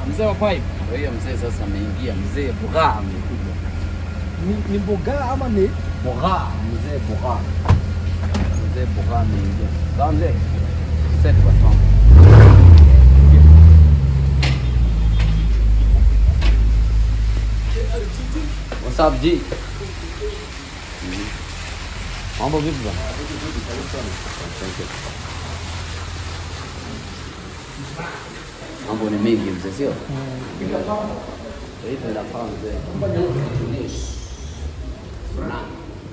Mzee wa pipe. Wewe mzee sasa ameingia, mzee Boga amekuja. Ni Boga ama ni Boga, mzee Boga. Mzee Boga ameingia. Sawa mzee. Set kwa sawa. What's up G? Mambo vipi bwana? Mambo ni mengi mzee sio? Hivi ndio fahamu mzee.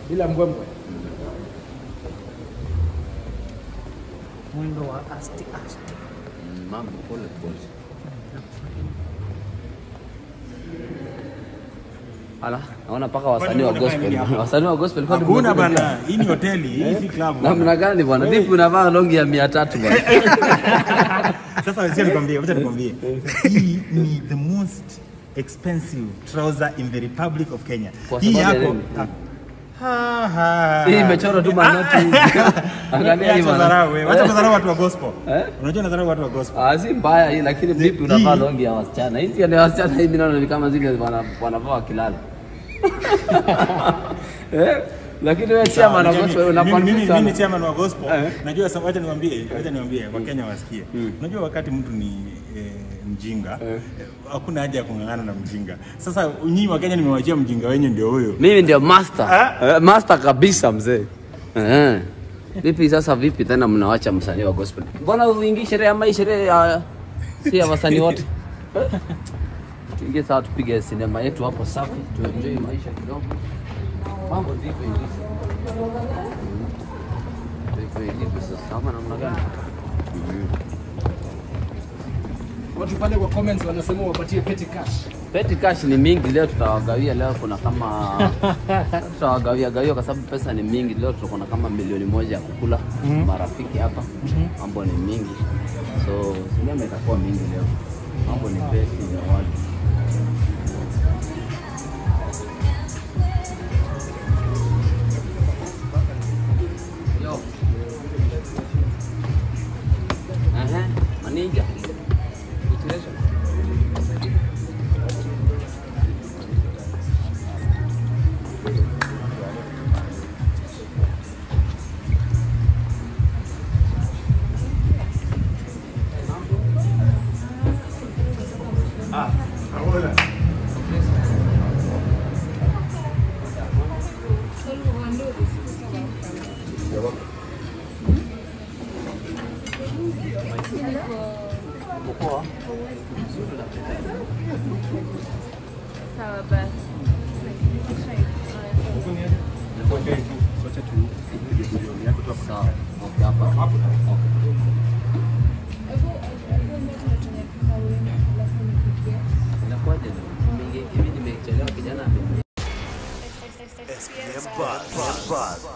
Bila mbwembwe. Mwendo wa asti. Mambo pole pole. Ala, naona paka wasanii wa gospel. Wasanii wa gospel kwa kuna bana, hii ni hoteli, hii si club. Namna gani bwana? Vipi unavaa longi ya 300 bwana? Sasa wacha nikwambie. Hii ni the most expensive trouser in the Republic of Kenya. Hii yako hii imechorwa tu manoti. Angalia hii bwana. Wacha kudharau watu wa gospel. Unajua nadharau watu wa gospel. Si mbaya hii lakini vipi unavaa longi ya wasichana? Hizi ni wasichana hivi naona ni kama zile wanavaa kilala. Lakini wewe chairman wa gospel unakonfisa. Mimi ni chairman wa gospel. Najua sasa wacha niwaambie wa Kenya wasikie. Unajua wakati mtu ni mjinga, hakuna haja ya kungangana na mjinga. Sasa nyinyi wa Kenya nimewachia mjinga wenyewe ndio huyo. Mimi ndio master. Master kabisa mzee. Vipi sasa vipi tena mnawacha msanii wa gospel? Mbona uingie sherehe ama sherehe si ya wasanii wote? Tuingie sasa tupige sinema yetu hapo safi, tuenjoy maisha kidogo. Mambo vipi hivi? Vipi sasa kama namna gani? Watu pale kwa comments wanasema wapatie petty cash. Petty cash ni mingi leo tutawagawia leo kuna kama tutawagawia kwa sababu pesa ni mingi leo tutakuwa na kama milioni 1 ya kukula marafiki hapa. Mambo ni mingi. So sinema itakuwa mingi leo. Mambo ni pesa ya watu. Yo. Manager. Sawa basi. SPM Buzz.